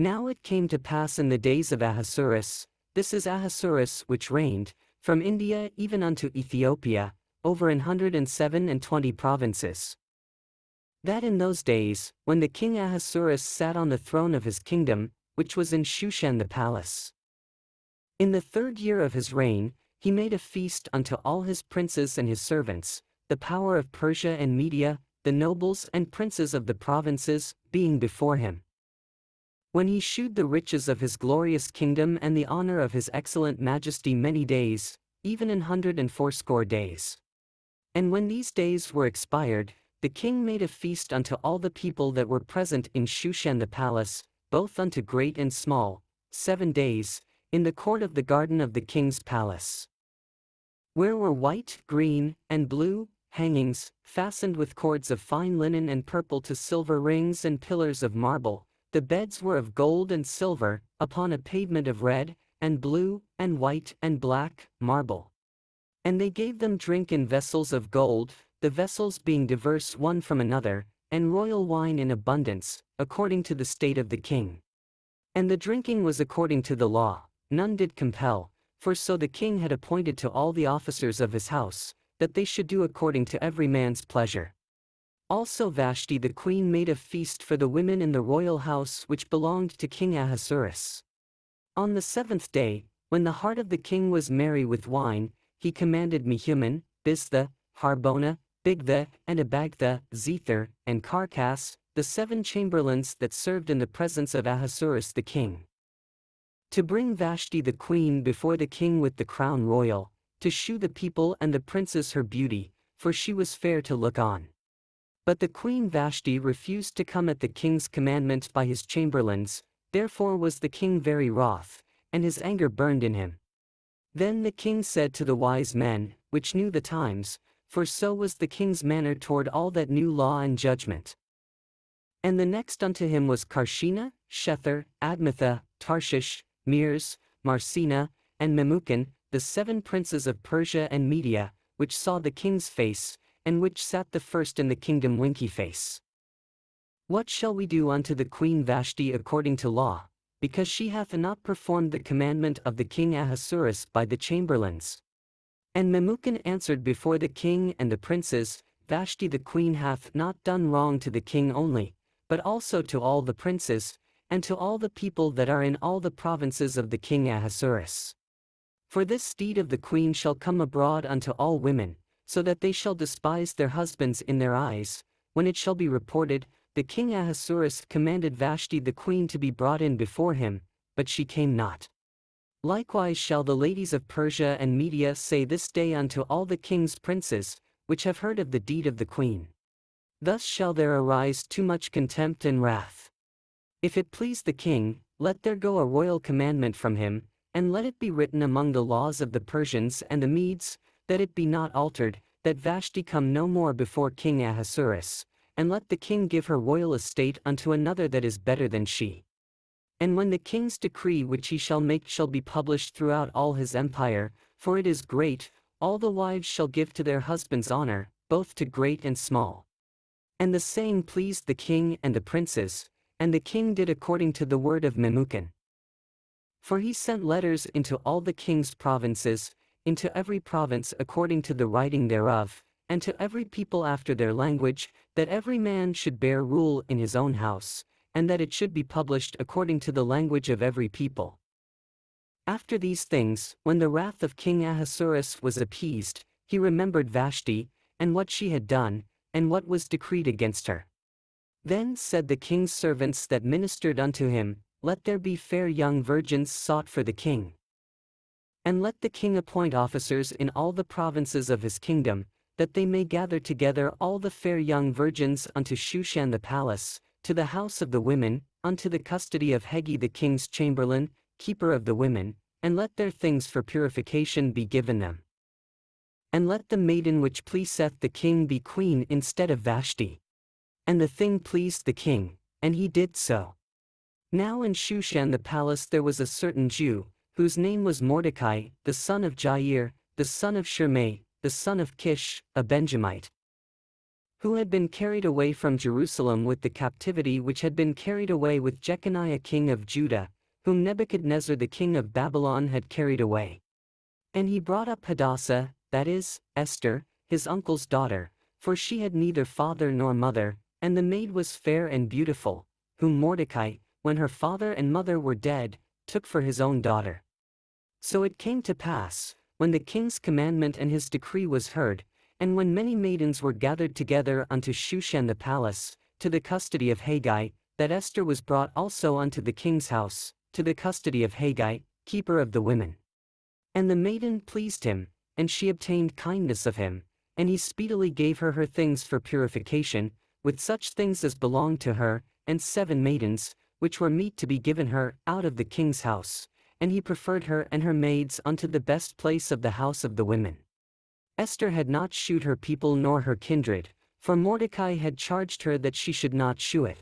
Now it came to pass in the days of Ahasuerus, this is Ahasuerus which reigned, from India even unto Ethiopia, over 127 provinces, that in those days, when the king Ahasuerus sat on the throne of his kingdom, which was in Shushan the palace, in the 3rd year of his reign, he made a feast unto all his princes and his servants, the power of Persia and Media, the nobles and princes of the provinces, being before him. When he shewed the riches of his glorious kingdom and the honor of his excellent majesty many days, even 180 days. And when these days were expired, the king made a feast unto all the people that were present in Shushan the palace, both unto great and small, 7 days, in the court of the garden of the king's palace, where were white, green, and blue hangings, fastened with cords of fine linen and purple to silver rings and pillars of marble. The beds were of gold and silver, upon a pavement of red, and blue, and white, and black, marble. And they gave them drink in vessels of gold, the vessels being diverse one from another, and royal wine in abundance, according to the state of the king. And the drinking was according to the law, none did compel, for so the king had appointed to all the officers of his house, that they should do according to every man's pleasure. Also Vashti the queen made a feast for the women in the royal house which belonged to King Ahasuerus. On the 7th day, when the heart of the king was merry with wine, he commanded Mehuman, Biztha, Harbona, Bigtha, and Abagtha, Zethar, and Carcas, the 7 chamberlains that served in the presence of Ahasuerus the king, to bring Vashti the queen before the king with the crown royal, to shew the people and the princes her beauty, for she was fair to look on. But the queen Vashti refused to come at the king's commandment by his chamberlains, therefore was the king very wroth, and his anger burned in him. Then the king said to the wise men, which knew the times, for so was the king's manner toward all that knew law and judgment. And the next unto him was Carshena, Shethar, Admatha, Tarshish, Meres, Marsena, and Memucan, the 7 princes of Persia and Media, which saw the king's face, and which sat the first in the kingdom winky face. What shall we do unto the queen Vashti according to law, because she hath not performed the commandment of the king Ahasuerus by the chamberlains? And Memucan answered before the king and the princes, Vashti the queen hath not done wrong to the king only, but also to all the princes, and to all the people that are in all the provinces of the king Ahasuerus. For this deed of the queen shall come abroad unto all women, so that they shall despise their husbands in their eyes, when it shall be reported, the king Ahasuerus commanded Vashti the queen to be brought in before him, but she came not. Likewise shall the ladies of Persia and Media say this day unto all the king's princes, which have heard of the deed of the queen. Thus shall there arise too much contempt and wrath. If it please the king, let there go a royal commandment from him, and let it be written among the laws of the Persians and the Medes, that it be not altered, that Vashti come no more before King Ahasuerus, and let the king give her royal estate unto another that is better than she. And when the king's decree which he shall make shall be published throughout all his empire, for it is great, all the wives shall give to their husbands honor, both to great and small. And the saying pleased the king and the princes, and the king did according to the word of Memucan. For he sent letters into all the king's provinces, into every province according to the writing thereof, and to every people after their language, that every man should bear rule in his own house, and that it should be published according to the language of every people. After these things, when the wrath of King Ahasuerus was appeased, he remembered Vashti, and what she had done, and what was decreed against her. Then said the king's servants that ministered unto him, Let there be fair young virgins sought for the king. And let the king appoint officers in all the provinces of his kingdom, that they may gather together all the fair young virgins unto Shushan the palace, to the house of the women, unto the custody of Hegi the king's chamberlain, keeper of the women, and let their things for purification be given them. And let the maiden which pleaseth the king be queen instead of Vashti. And the thing pleased the king, and he did so. Now in Shushan the palace there was a certain Jew, whose name was Mordecai, the son of Jair, the son of Shimei, the son of Kish, a Benjamite, who had been carried away from Jerusalem with the captivity which had been carried away with Jeconiah king of Judah, whom Nebuchadnezzar the king of Babylon had carried away. And he brought up Hadassah, that is, Esther, his uncle's daughter, for she had neither father nor mother, and the maid was fair and beautiful, whom Mordecai, when her father and mother were dead, took for his own daughter. So it came to pass, when the king's commandment and his decree was heard, and when many maidens were gathered together unto Shushan the palace, to the custody of Haggai, that Esther was brought also unto the king's house, to the custody of Haggai, keeper of the women. And the maiden pleased him, and she obtained kindness of him, and he speedily gave her her things for purification, with such things as belonged to her, and 7 maidens, which were meet to be given her out of the king's house, and he preferred her and her maids unto the best place of the house of the women. Esther had not shewed her people nor her kindred, for Mordecai had charged her that she should not shew it.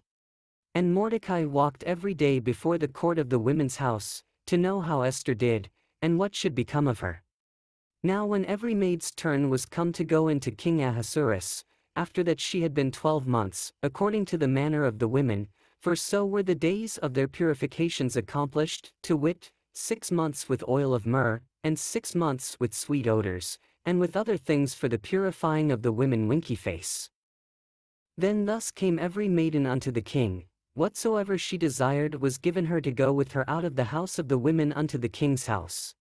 And Mordecai walked every day before the court of the women's house, to know how Esther did, and what should become of her. Now when every maid's turn was come to go into King Ahasuerus, after that she had been 12 months, according to the manner of the women, for so were the days of their purifications accomplished, to wit, 6 months with oil of myrrh, and 6 months with sweet odors, and with other things for the purifying of the women winky face. Then thus came every maiden unto the king, whatsoever she desired was given her to go with her out of the house of the women unto the king's house.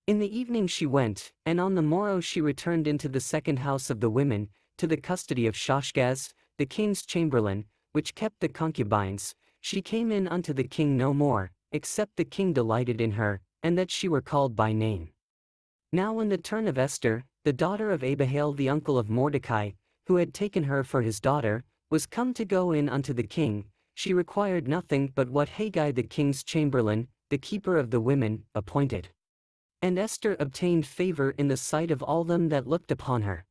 In the evening she went, and on the morrow she returned into the second house of the women, to the custody of Shoshgaz, the king's chamberlain, which kept the concubines. She came in unto the king no more, except the king delighted in her, and that she were called by name. Now when the turn of Esther, the daughter of Abihail the uncle of Mordecai, who had taken her for his daughter, was come to go in unto the king, she required nothing but what Haggai the king's chamberlain, the keeper of the women, appointed. And Esther obtained favor in the sight of all them that looked upon her.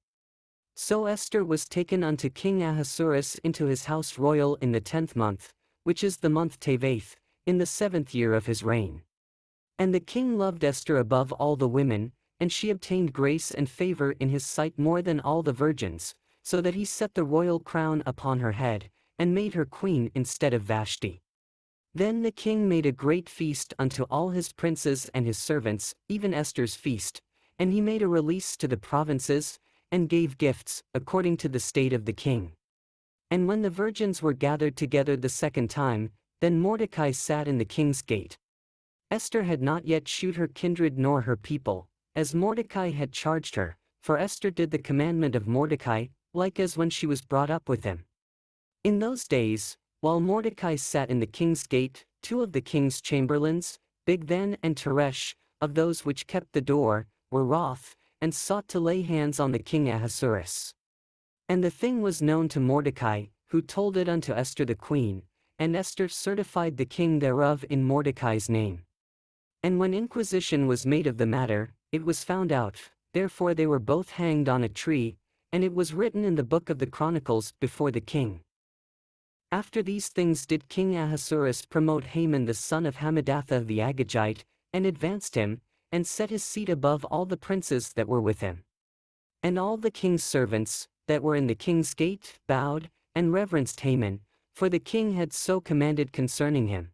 So Esther was taken unto King Ahasuerus into his house royal in the 10th month, which is the month Tevath, in the 7th year of his reign. And the king loved Esther above all the women, and she obtained grace and favor in his sight more than all the virgins, so that he set the royal crown upon her head, and made her queen instead of Vashti. Then the king made a great feast unto all his princes and his servants, even Esther's feast, and he made a release to the provinces, and gave gifts, according to the state of the king. And when the virgins were gathered together the second time, then Mordecai sat in the king's gate. Esther had not yet shewed her kindred nor her people, as Mordecai had charged her, for Esther did the commandment of Mordecai, like as when she was brought up with him. In those days, while Mordecai sat in the king's gate, 2 of the king's chamberlains, Bigthan and Teresh, of those which kept the door, were wroth, and sought to lay hands on the king Ahasuerus. And the thing was known to Mordecai, who told it unto Esther the queen, and Esther certified the king thereof in Mordecai's name. And when inquisition was made of the matter, it was found out, therefore they were both hanged on a tree, and it was written in the book of the Chronicles before the king. After these things did King Ahasuerus promote Haman the son of Hammedatha the Agagite, and advanced him, and set his seat above all the princes that were with him. And all the king's servants, that were in the king's gate, bowed, and reverenced Haman, for the king had so commanded concerning him.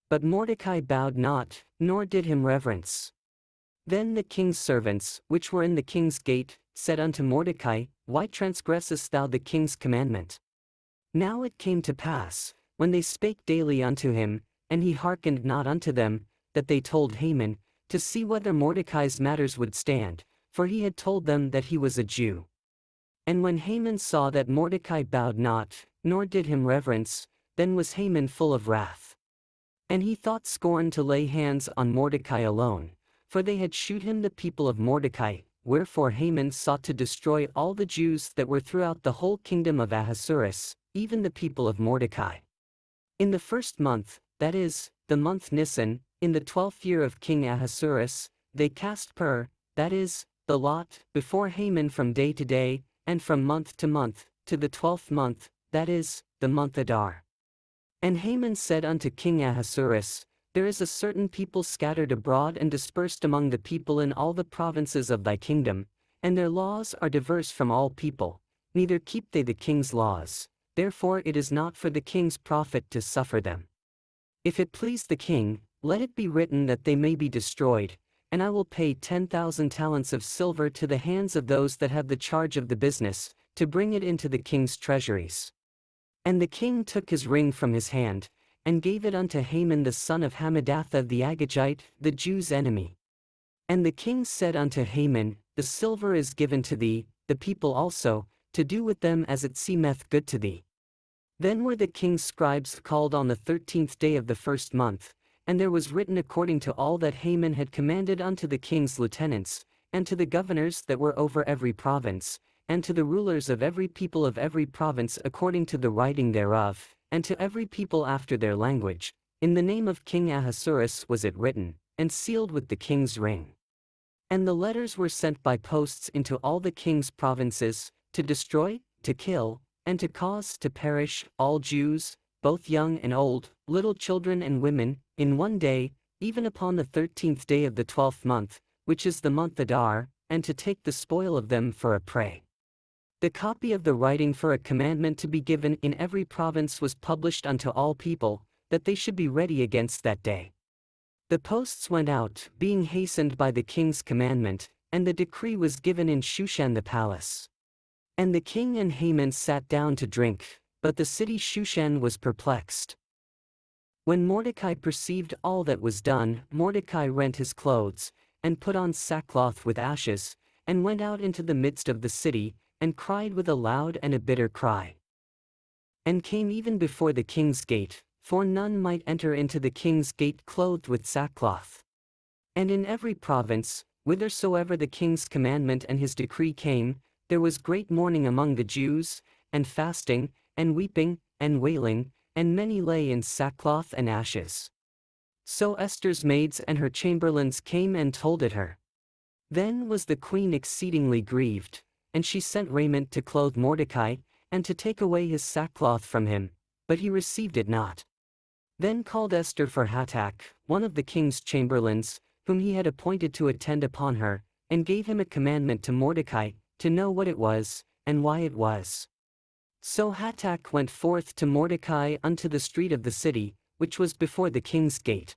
But Mordecai bowed not, nor did him reverence. Then the king's servants, which were in the king's gate, said unto Mordecai, Why transgressest thou the king's commandment? Now it came to pass, when they spake daily unto him, and he hearkened not unto them, that they told Haman, to see whether Mordecai's matters would stand, for he had told them that he was a Jew. And when Haman saw that Mordecai bowed not, nor did him reverence, then was Haman full of wrath. And he thought scorn to lay hands on Mordecai alone, for they had shewed him the people of Mordecai, wherefore Haman sought to destroy all the Jews that were throughout the whole kingdom of Ahasuerus, even the people of Mordecai. In the 1st month, that is, the month Nisan, in the 12th year of King Ahasuerus, they cast pur, that is, the lot, before Haman from day to day, and from month to month, to the 12th month, that is, the month Adar. And Haman said unto King Ahasuerus, There is a certain people scattered abroad and dispersed among the people in all the provinces of thy kingdom, and their laws are diverse from all people. neither keep they the king's laws, therefore it is not for the king's profit to suffer them. If it please the king, let it be written that they may be destroyed, and I will pay 10,000 talents of silver to the hands of those that have the charge of the business, to bring it into the king's treasuries. And the king took his ring from his hand, and gave it unto Haman the son of Hammedatha the Agagite, the Jews' enemy. And the king said unto Haman, The silver is given to thee, the people also, to do with them as it seemeth good to thee. Then were the king's scribes called on the 13th day of the first month, and there was written according to all that Haman had commanded unto the king's lieutenants, and to the governors that were over every province, and to the rulers of every people of every province according to the writing thereof, and to every people after their language. In the name of King Ahasuerus was it written, and sealed with the king's ring. And the letters were sent by posts into all the king's provinces, to destroy, to kill, and to cause to perish all Jews, both young and old, little children and women, in one day, even upon the 13th day of the 12th month, which is the month Adar, and to take the spoil of them for a prey. The copy of the writing for a commandment to be given in every province was published unto all people, that they should be ready against that day. The posts went out, being hastened by the king's commandment, and the decree was given in Shushan the palace. And the king and Haman sat down to drink, but the city Shushan was perplexed. When Mordecai perceived all that was done, Mordecai rent his clothes, and put on sackcloth with ashes, and went out into the midst of the city, and cried with a loud and a bitter cry. And came even before the king's gate, for none might enter into the king's gate clothed with sackcloth. And in every province, whithersoever the king's commandment and his decree came, there was great mourning among the Jews, and fasting, and weeping, and wailing, and many lay in sackcloth and ashes. So Esther's maids and her chamberlains came and told it her. Then was the queen exceedingly grieved, and she sent raiment to clothe Mordecai, and to take away his sackcloth from him, but he received it not. Then called Esther for Hatach, one of the king's chamberlains, whom he had appointed to attend upon her, and gave him a commandment to Mordecai, to know what it was, and why it was. So Hatach went forth to Mordecai unto the street of the city, which was before the king's gate.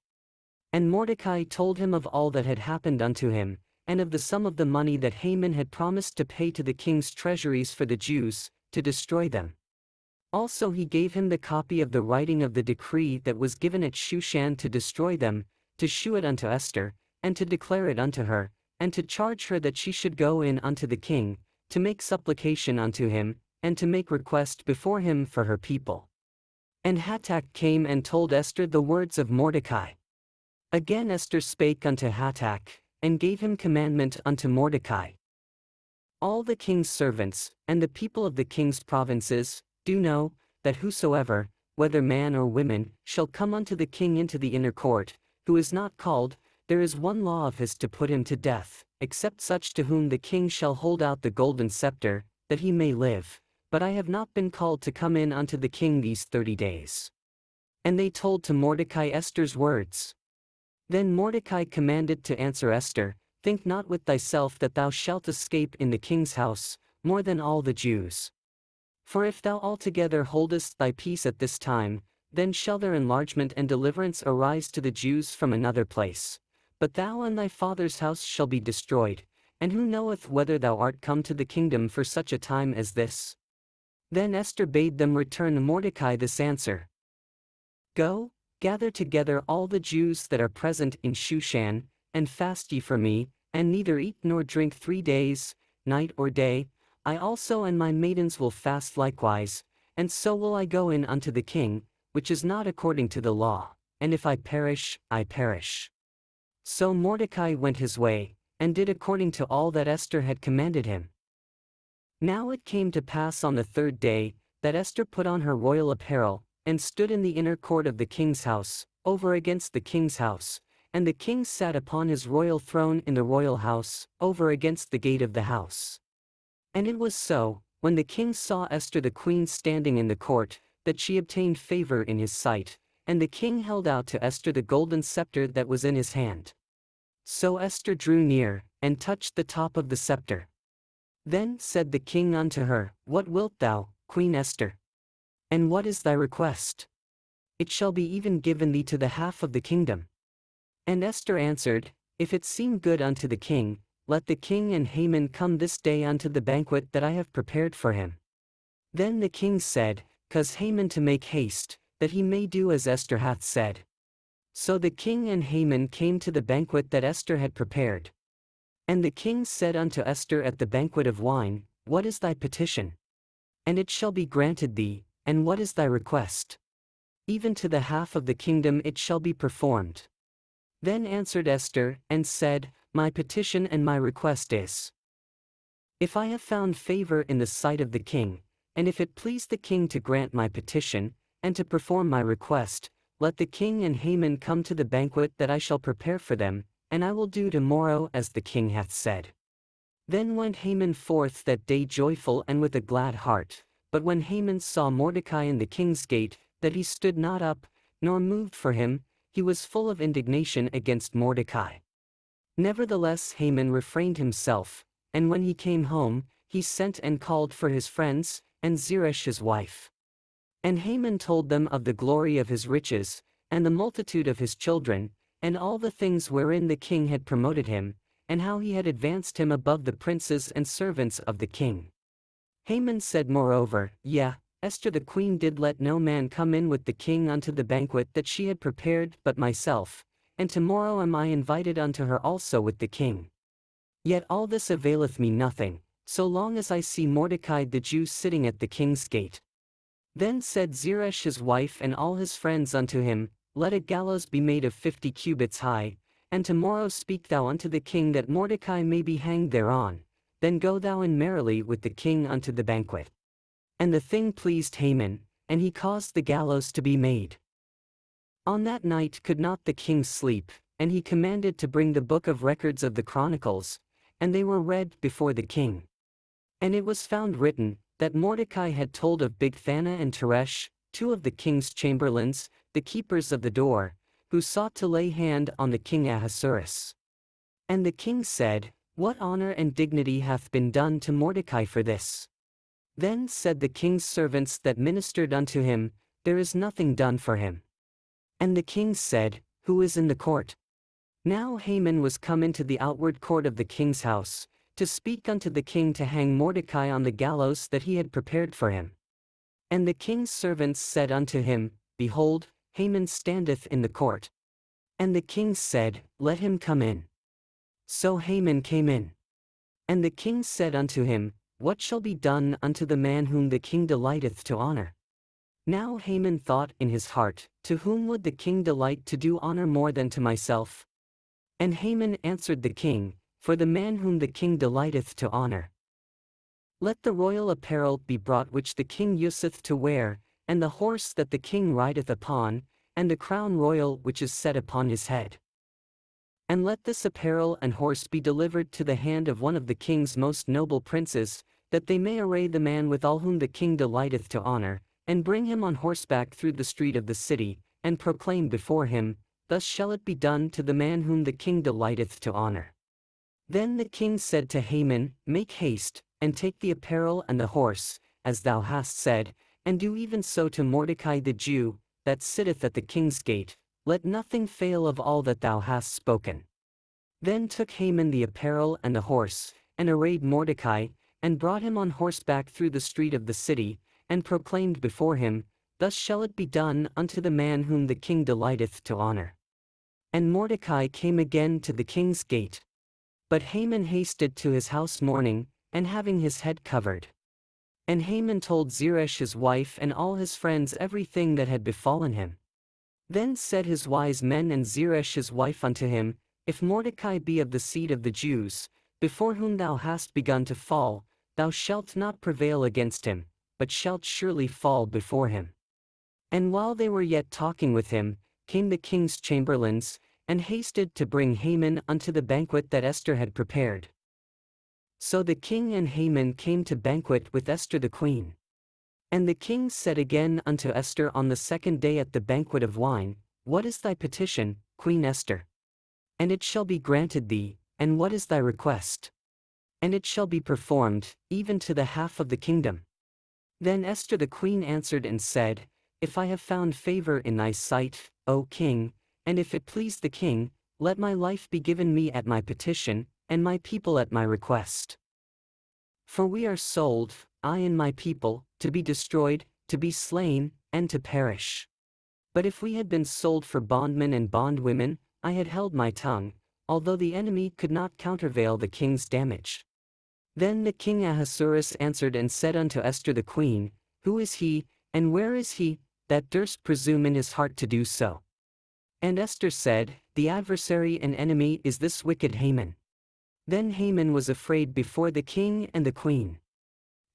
And Mordecai told him of all that had happened unto him, and of the sum of the money that Haman had promised to pay to the king's treasuries for the Jews, to destroy them. Also he gave him the copy of the writing of the decree that was given at Shushan to destroy them, to shew it unto Esther, and to declare it unto her, and to charge her that she should go in unto the king, to make supplication unto him, and to make request before him for her people. And Hatach came and told Esther the words of Mordecai. Again Esther spake unto Hatach, and gave him commandment unto Mordecai. All the king's servants, and the people of the king's provinces, do know, that whosoever, whether man or woman, shall come unto the king into the inner court, who is not called, there is one law of his to put him to death, except such to whom the king shall hold out the golden scepter, that he may live. But I have not been called to come in unto the king these 30 days. And they told to Mordecai Esther's words. Then Mordecai commanded to answer Esther, Think not with thyself that thou shalt escape in the king's house, more than all the Jews. For if thou altogether holdest thy peace at this time, then shall their enlargement and deliverance arise to the Jews from another place. But thou and thy father's house shall be destroyed, and who knoweth whether thou art come to the kingdom for such a time as this? Then Esther bade them return Mordecai this answer. Go, gather together all the Jews that are present in Shushan, and fast ye for me, and neither eat nor drink 3 days, night or day. I also and my maidens will fast likewise, and so will I go in unto the king, which is not according to the law, and if I perish, I perish. So Mordecai went his way, and did according to all that Esther had commanded him. Now it came to pass on the 3rd day, that Esther put on her royal apparel, and stood in the inner court of the king's house, over against the king's house, and the king sat upon his royal throne in the royal house, over against the gate of the house. And it was so, when the king saw Esther the queen standing in the court, that she obtained favor in his sight, and the king held out to Esther the golden scepter that was in his hand. So Esther drew near, and touched the top of the scepter. Then said the king unto her, What wilt thou, Queen Esther? And what is thy request? It shall be even given thee to the half of the kingdom. And Esther answered, If it seem good unto the king, let the king and Haman come this day unto the banquet that I have prepared for him. Then the king said, Cause Haman to make haste, that he may do as Esther hath said. So the king and Haman came to the banquet that Esther had prepared. And the king said unto Esther at the banquet of wine, What is thy petition? And it shall be granted thee, and what is thy request? Even to the half of the kingdom it shall be performed. Then answered Esther, and said, My petition and my request is, if I have found favor in the sight of the king, and if it please the king to grant my petition, and to perform my request, let the king and Haman come to the banquet that I shall prepare for them, and I will do tomorrow as the king hath said. Then went Haman forth that day joyful and with a glad heart, but when Haman saw Mordecai in the king's gate, that he stood not up, nor moved for him, he was full of indignation against Mordecai. Nevertheless Haman refrained himself, and when he came home, he sent and called for his friends, and Zeresh his wife. And Haman told them of the glory of his riches, and the multitude of his children, and all the things wherein the king had promoted him, and how he had advanced him above the princes and servants of the king. Haman said moreover, Yea, Esther the queen did let no man come in with the king unto the banquet that she had prepared but myself, and tomorrow am I invited unto her also with the king. Yet all this availeth me nothing, so long as I see Mordecai the Jew sitting at the king's gate. Then said Zeresh his wife and all his friends unto him, Let a gallows be made of 50 cubits high, and tomorrow speak thou unto the king that Mordecai may be hanged thereon, then go thou in merrily with the king unto the banquet. And the thing pleased Haman, and he caused the gallows to be made. On that night could not the king sleep, and he commanded to bring the book of records of the Chronicles, and they were read before the king. And it was found written, that Mordecai had told of Bigthana and Teresh, two of the king's chamberlains, the keepers of the door, who sought to lay hand on the king Ahasuerus. And the king said, What honor and dignity hath been done to Mordecai for this? Then said the king's servants that ministered unto him, There is nothing done for him. And the king said, Who is in the court? Now Haman was come into the outward court of the king's house, to speak unto the king to hang Mordecai on the gallows that he had prepared for him. And the king's servants said unto him, Behold, Haman standeth in the court. And the king said, Let him come in. So Haman came in. And the king said unto him, What shall be done unto the man whom the king delighteth to honor? Now Haman thought in his heart, To whom would the king delight to do honor more than to myself? And Haman answered the king, For the man whom the king delighteth to honor. Let the royal apparel be brought which the king useth to wear, and the horse that the king rideth upon, and the crown royal which is set upon his head. And let this apparel and horse be delivered to the hand of one of the king's most noble princes, that they may array the man withal whom the king delighteth to honor, and bring him on horseback through the street of the city, and proclaim before him, Thus shall it be done to the man whom the king delighteth to honor. Then the king said to Haman, Make haste, and take the apparel and the horse, as thou hast said, and do even so to Mordecai the Jew, that sitteth at the king's gate, let nothing fail of all that thou hast spoken. Then took Haman the apparel and the horse, and arrayed Mordecai, and brought him on horseback through the street of the city, and proclaimed before him, Thus shall it be done unto the man whom the king delighteth to honor. And Mordecai came again to the king's gate. But Haman hasted to his house mourning, and having his head covered. And Haman told Zeresh his wife and all his friends everything that had befallen him. Then said his wise men and Zeresh his wife unto him, If Mordecai be of the seed of the Jews, before whom thou hast begun to fall, thou shalt not prevail against him, but shalt surely fall before him. And while they were yet talking with him, came the king's chamberlains, and hasted to bring Haman unto the banquet that Esther had prepared. So the king and Haman came to banquet with Esther the queen. And the king said again unto Esther on the second day at the banquet of wine, What is thy petition, Queen Esther? And it shall be granted thee, and what is thy request? and it shall be performed, even to the half of the kingdom. Then Esther the queen answered and said, If I have found favor in thy sight, O king, and if it please the king, let my life be given me at my petition, and my people at my request. For we are sold, I and my people, to be destroyed, to be slain, and to perish. But if we had been sold for bondmen and bondwomen, I had held my tongue, although the enemy could not countervail the king's damage. Then the king Ahasuerus answered and said unto Esther the queen, Who is he, and where is he, that durst presume in his heart to do so? And Esther said, The adversary and enemy is this wicked Haman. Then Haman was afraid before the king and the queen.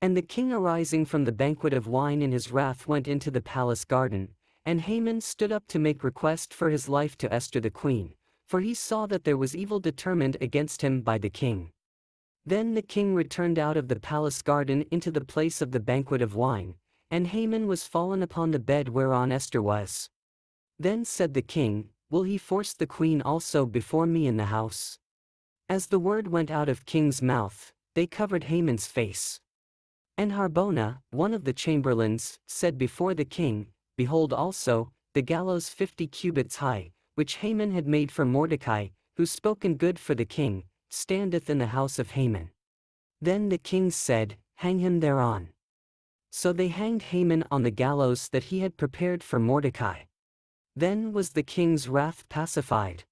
And the king arising from the banquet of wine in his wrath went into the palace garden, and Haman stood up to make request for his life to Esther the queen, for he saw that there was evil determined against him by the king. Then the king returned out of the palace garden into the place of the banquet of wine, and Haman was fallen upon the bed whereon Esther was. Then said the king, Will he force the queen also before me in the house? As the word went out of king's mouth, they covered Haman's face. And Harbona, one of the chamberlains, said before the king, Behold also, the gallows 50 cubits high, which Haman had made for Mordecai, who spoke in good for the king, standeth in the house of Haman. Then the king said, Hang him thereon. So they hanged Haman on the gallows that he had prepared for Mordecai. Then was the king's wrath pacified.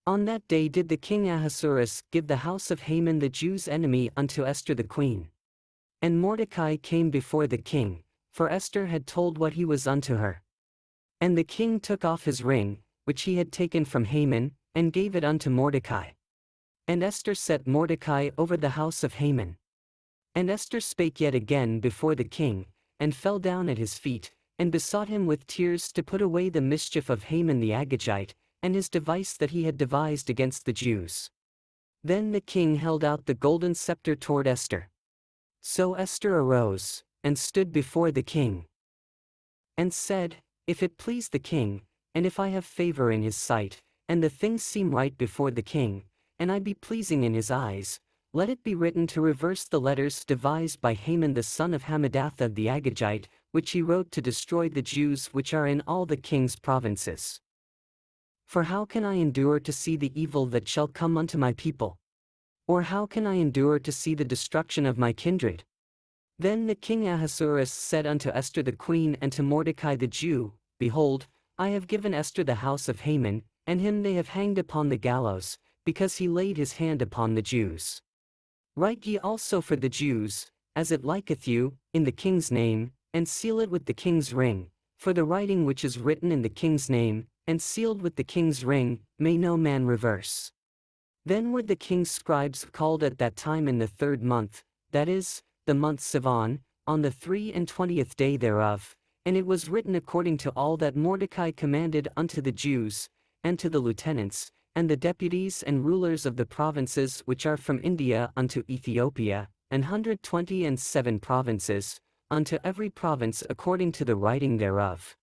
On that day did the king Ahasuerus give the house of Haman the Jews' enemy unto Esther the queen. And Mordecai came before the king, for Esther had told what he was unto her. And the king took off his ring, which he had taken from Haman, and gave it unto Mordecai. And Esther set Mordecai over the house of Haman. And Esther spake yet again before the king, and fell down at his feet, and besought him with tears to put away the mischief of Haman the Agagite, and his device that he had devised against the Jews. Then the king held out the golden scepter toward Esther. So Esther arose, and stood before the king, and said, If it please the king, and if I have favor in his sight, and the things seem right before the king, and I be pleasing in his eyes, let it be written to reverse the letters devised by Haman the son of Hammedatha the Agagite, which he wrote to destroy the Jews which are in all the king's provinces. For how can I endure to see the evil that shall come unto my people? Or how can I endure to see the destruction of my kindred? Then the king Ahasuerus said unto Esther the queen and to Mordecai the Jew, Behold, I have given Esther the house of Haman, and him they have hanged upon the gallows, because he laid his hand upon the Jews. Write ye also for the Jews, as it liketh you, in the king's name, and seal it with the king's ring, for the writing which is written in the king's name, and sealed with the king's ring, may no man reverse. Then were the king's scribes called at that time in the 3rd month, that is, the month Sivan, on the 23rd day thereof, and it was written according to all that Mordecai commanded unto the Jews, and to the lieutenants, and the deputies and rulers of the provinces which are from India unto Ethiopia, 127 provinces, unto every province according to the writing thereof.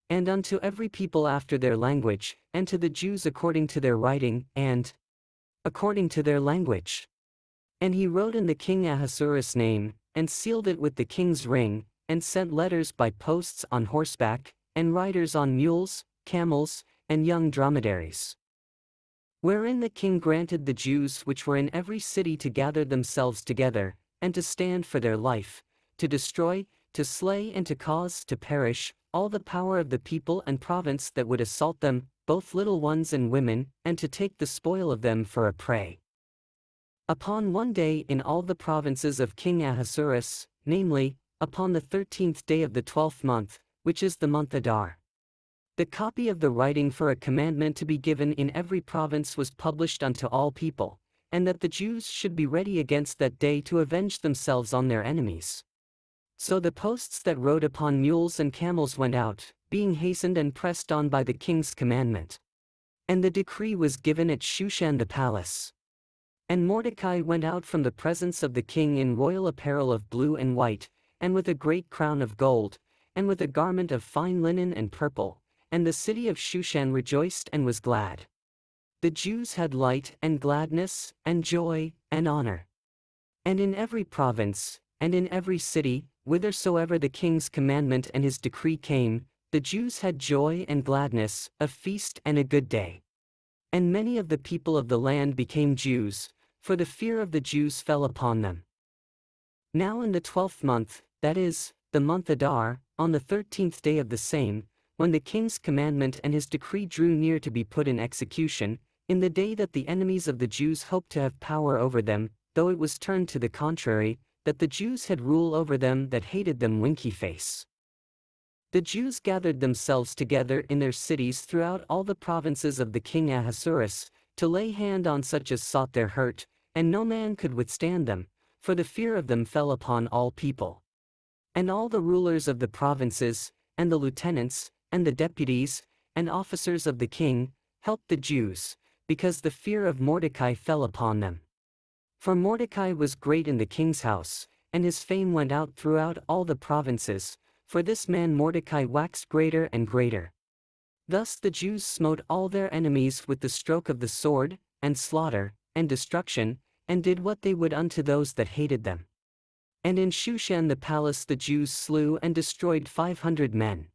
And unto every people after their language, and to the Jews according to their writing, and according to their language. And he wrote in the king Ahasuerus' name, and sealed it with the king's ring, and sent letters by posts on horseback, and riders on mules, camels, and young dromedaries. Wherein the king granted the Jews which were in every city to gather themselves together, and to stand for their life, to destroy, to slay and to cause to perish, all the power of the people and province that would assault them, both little ones and women, and to take the spoil of them for a prey. Upon one day in all the provinces of King Ahasuerus, namely, upon the 13th day of the 12th month, which is the month Adar. The copy of the writing for a commandment to be given in every province was published unto all people, and that the Jews should be ready against that day to avenge themselves on their enemies. So the posts that rode upon mules and camels went out, being hastened and pressed on by the king's commandment. And the decree was given at Shushan the palace. And Mordecai went out from the presence of the king in royal apparel of blue and white, and with a great crown of gold, and with a garment of fine linen and purple, and the city of Shushan rejoiced and was glad. The Jews had light and gladness, and joy, and honor. And in every province, and in every city, whithersoever the king's commandment and his decree came, the Jews had joy and gladness, a feast and a good day. And many of the people of the land became Jews, for the fear of the Jews fell upon them. Now in the 12th month, that is, the month Adar, on the 13th day of the same, when the king's commandment and his decree drew near to be put in execution, in the day that the enemies of the Jews hoped to have power over them, though it was turned to the contrary, that the Jews had rule over them that hated them winky face. The Jews gathered themselves together in their cities throughout all the provinces of the king Ahasuerus, to lay hand on such as sought their hurt, and no man could withstand them, for the fear of them fell upon all people. And all the rulers of the provinces, and the lieutenants, and the deputies, and officers of the king, helped the Jews, because the fear of Mordecai fell upon them. For Mordecai was great in the king's house, and his fame went out throughout all the provinces, for this man Mordecai waxed greater and greater. Thus the Jews smote all their enemies with the stroke of the sword, and slaughter, and destruction, and did what they would unto those that hated them. And in Shushan the palace the Jews slew and destroyed 500 men.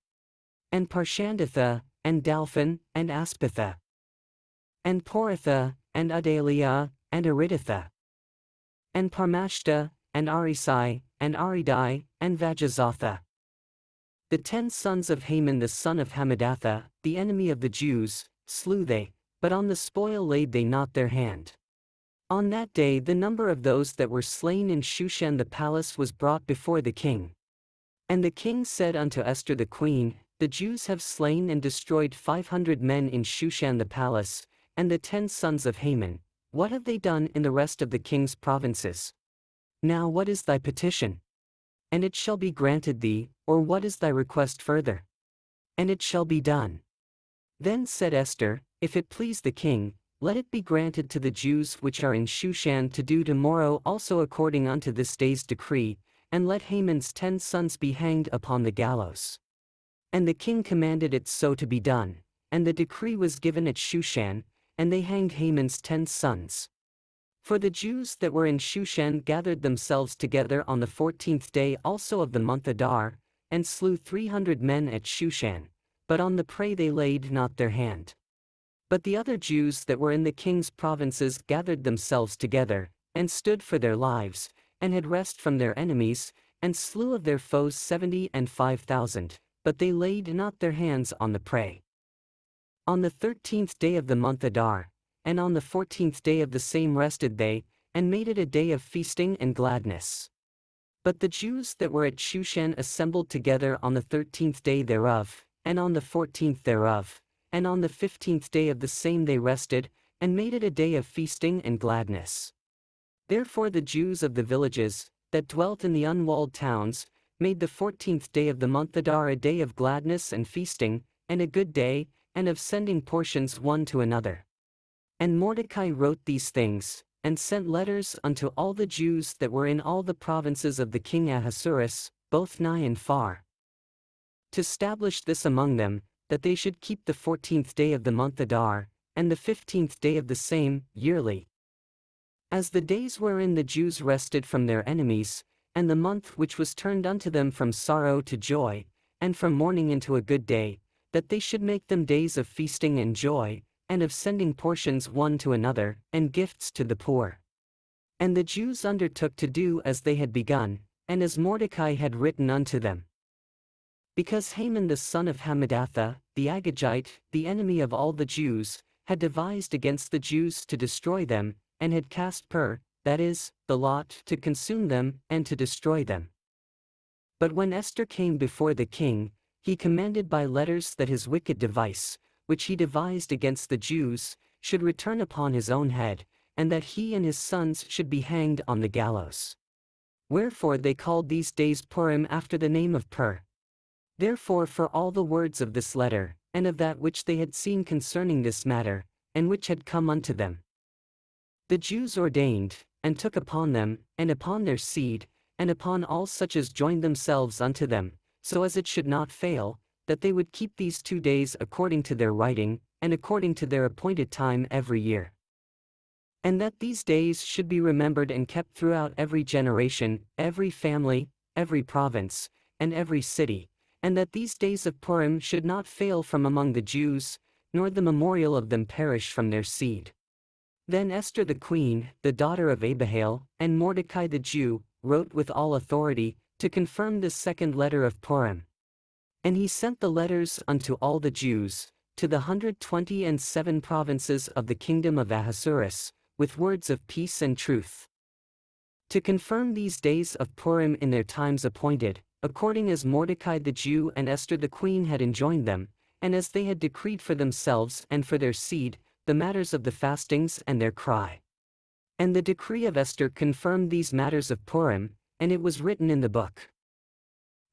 And Parshandatha, and Dalphon, and Aspatha, and Poratha, and Adalia, and Aridatha, and Parmashta, and Arisai, and Aridai, and Vajazatha. The 10 sons of Haman the son of Hammedatha, the enemy of the Jews, slew they, but on the spoil laid they not their hand. On that day the number of those that were slain in Shushan the palace was brought before the king. And the king said unto Esther the queen, The Jews have slain and destroyed 500 men in Shushan the palace, and the 10 sons of Haman, what have they done in the rest of the king's provinces? Now what is thy petition? And it shall be granted thee, or what is thy request further? And it shall be done. Then said Esther, If it please the king, let it be granted to the Jews which are in Shushan to do tomorrow also according unto this day's decree, and let Haman's 10 sons be hanged upon the gallows. And the king commanded it so to be done, and the decree was given at Shushan, and they hanged Haman's 10 sons. For the Jews that were in Shushan gathered themselves together on the 14th day also of the month Adar, and slew 300 men at Shushan, but on the prey they laid not their hand. But the other Jews that were in the king's provinces gathered themselves together, and stood for their lives, and had rest from their enemies, and slew of their foes 75,000, but they laid not their hands on the prey. On the 13th day of the month Adar, and on the 14th day of the same rested they, and made it a day of feasting and gladness. But the Jews that were at Shushan assembled together on the 13th day thereof, and on the 14th thereof, and on the 15th day of the same they rested, and made it a day of feasting and gladness. Therefore the Jews of the villages, that dwelt in the unwalled towns, made the 14th day of the month Adar a day of gladness and feasting, and a good day, and of sending portions one to another. And Mordecai wrote these things, and sent letters unto all the Jews that were in all the provinces of the king Ahasuerus, both nigh and far, to establish this among them, that they should keep the 14th day of the month Adar, and the 15th day of the same, yearly, as the days wherein the Jews rested from their enemies, and the month which was turned unto them from sorrow to joy, and from mourning into a good day, that they should make them days of feasting and joy, and of sending portions one to another, and gifts to the poor. And the Jews undertook to do as they had begun, and as Mordecai had written unto them. Because Haman the son of Hammedatha, the Agagite, the enemy of all the Jews, had devised against the Jews to destroy them, and had cast Pur, that is, the lot, to consume them, and to destroy them. But when Esther came before the king, he commanded by letters that his wicked device, which he devised against the Jews, should return upon his own head, and that he and his sons should be hanged on the gallows. Wherefore they called these days Purim after the name of Pur. Therefore for all the words of this letter, and of that which they had seen concerning this matter, and which had come unto them, the Jews ordained, and took upon them, and upon their seed, and upon all such as joined themselves unto them, so as it should not fail, that they would keep these 2 days according to their writing, and according to their appointed time every year. and that these days should be remembered and kept throughout every generation, every family, every province, and every city, and that these days of Purim should not fail from among the Jews, nor the memorial of them perish from their seed. Then Esther the queen, the daughter of Abihail, and Mordecai the Jew, wrote with all authority, to confirm this second letter of Purim. And he sent the letters unto all the Jews, to the 127 provinces of the kingdom of Ahasuerus, with words of peace and truth, to confirm these days of Purim in their times appointed, according as Mordecai the Jew and Esther the queen had enjoined them, and as they had decreed for themselves and for their seed, the matters of the fastings and their cry. And the decree of Esther confirmed these matters of Purim, and it was written in the book.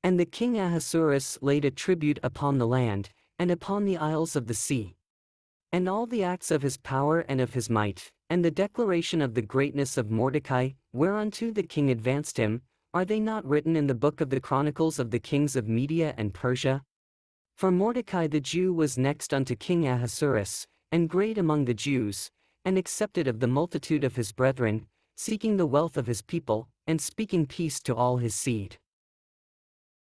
And the king Ahasuerus laid a tribute upon the land, and upon the isles of the sea. And all the acts of his power and of his might, and the declaration of the greatness of Mordecai, whereunto the king advanced him, are they not written in the book of the chronicles of the kings of Media and Persia? For Mordecai the Jew was next unto King Ahasuerus, and great among the Jews, and accepted of the multitude of his brethren, seeking the wealth of his people, and speaking peace to all his seed.